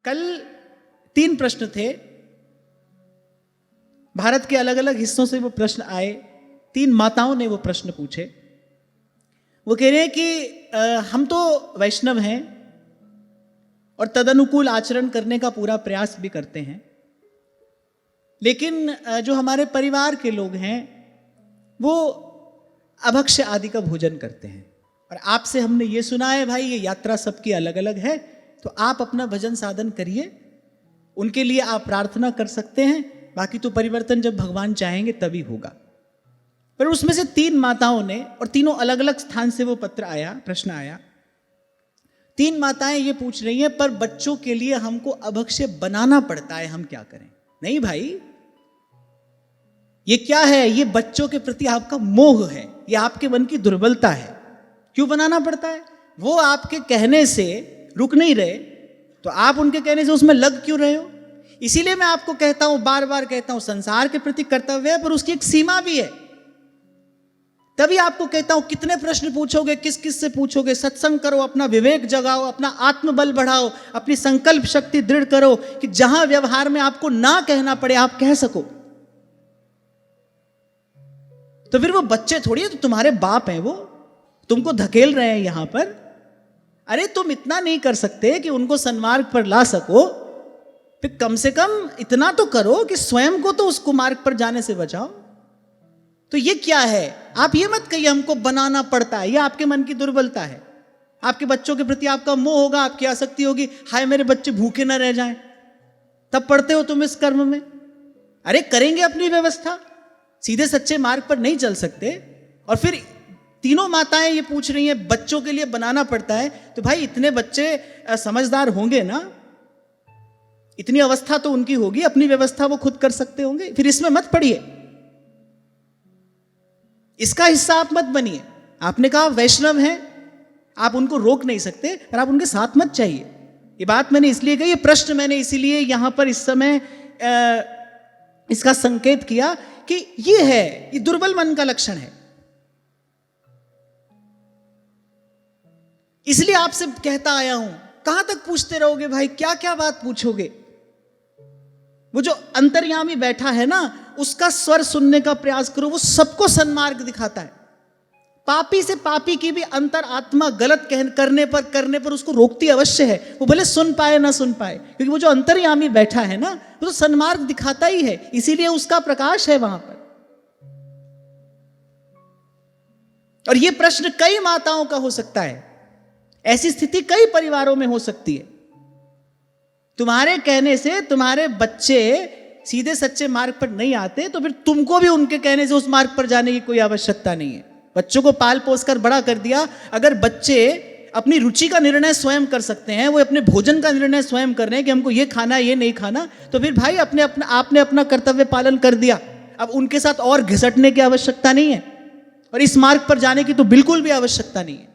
कल 3 प्रश्न थे, भारत के अलग अलग हिस्सों से वो प्रश्न आए। 3 माताओं ने वो प्रश्न पूछे। वो कह रहे हैं कि हम तो वैष्णव हैं और तदनुकूल आचरण करने का पूरा प्रयास भी करते हैं, लेकिन जो हमारे परिवार के लोग हैं वो अभक्ष्य आदि का भोजन करते हैं, और आपसे हमने ये सुना है भाई ये यात्रा सबकी अलग अलग है, तो आप अपना भजन साधन करिए, उनके लिए आप प्रार्थना कर सकते हैं, बाकी तो परिवर्तन जब भगवान चाहेंगे तभी होगा। पर उसमें से 3 माताओं ने, और तीनों अलग अलग स्थान से वो पत्र आया, प्रश्न आया। 3 माताएं ये पूछ रही हैं पर बच्चों के लिए हमको अभक्ष्य बनाना पड़ता है, हम क्या करें? नहीं भाई, ये क्या है? ये बच्चों के प्रति आपका मोह है, ये आपके मन की दुर्बलता है। क्यों बनाना पड़ता है? वो आपके कहने से रुक नहीं रहे, तो आप उनके कहने से उसमें लग क्यों रहे हो? इसीलिए मैं आपको कहता हूं, बार बार कहता हूं, संसार के प्रति कर्तव्य है पर उसकी एक सीमा भी है। तभी आपको कहता हूं कितने प्रश्न पूछोगे, किस किस से पूछोगे? सत्संग करो, अपना विवेक जगाओ, अपना आत्मबल बढ़ाओ, अपनी संकल्प शक्ति दृढ़ करो कि जहां व्यवहार में आपको ना कहना पड़े आप कह सको। तो फिर वो बच्चे थोड़ी है, तो तुम्हारे बाप हैं, वो तुमको धकेल रहे हैं यहां पर। अरे तुम इतना नहीं कर सकते कि उनको सन्मार्ग पर ला सको, फिर कम से कम इतना तो करो कि स्वयं को तो उस कुमार्ग पर जाने से बचाओ। तो ये क्या है? आप ये मत कहिए हमको बनाना पड़ता है, ये आपके मन की दुर्बलता है। आपके बच्चों के प्रति आपका मोह होगा, आपकी आसक्ति होगी, हाय मेरे बच्चे भूखे ना रह जाएं, तब पढ़ते हो तुम इस कर्म में। अरे करेंगे अपनी व्यवस्था, सीधे सच्चे मार्ग पर नहीं चल सकते। और फिर तीनों माताएं ये पूछ रही हैं बच्चों के लिए बनाना पड़ता है, तो भाई इतने बच्चे समझदार होंगे ना, इतनी अवस्था तो उनकी होगी, अपनी व्यवस्था वो खुद कर सकते होंगे, फिर इसमें मत पड़िए, इसका हिस्सा आप मत बनिए। आपने कहा वैष्णव हैं, आप उनको रोक नहीं सकते, पर आप उनके साथ मत चाहिए। ये बात मैंने इसलिए कही, ये प्रश्न मैंने इसीलिए यहां पर इस समय इसका संकेत किया कि ये है, ये दुर्बल मन का लक्षण है। इसलिए आपसे कहता आया हूं, कहां तक पूछते रहोगे भाई, क्या क्या बात पूछोगे? वो जो अंतर्यामी बैठा है ना, उसका स्वर सुनने का प्रयास करो, वो सबको सन्मार्ग दिखाता है। पापी से पापी की भी अंतर आत्मा गलत करने पर उसको रोकती अवश्य है, वो भले सुन पाए ना सुन पाए, क्योंकि वो जो अंतर्यामी बैठा है ना, वो तो सन्मार्ग दिखाता ही है, इसीलिए उसका प्रकाश है वहां पर। और ये प्रश्न कई माताओं का हो सकता है, ऐसी स्थिति कई परिवारों में हो सकती है। तुम्हारे कहने से तुम्हारे बच्चे सीधे सच्चे मार्ग पर नहीं आते, तो फिर तुमको भी उनके कहने से उस मार्ग पर जाने की कोई आवश्यकता नहीं है। बच्चों को पाल पोस कर बड़ा कर दिया। अगर बच्चे अपनी रुचि का निर्णय स्वयं कर सकते हैं, वो अपने भोजन का निर्णय स्वयं कर रहे हैं कि हमको ये खाना ये नहीं खाना, तो फिर भाई आपने अपना कर्तव्य पालन कर दिया। अब उनके साथ और घिसटने की आवश्यकता नहीं है, और इस मार्ग पर जाने की तो बिल्कुल भी आवश्यकता नहीं है।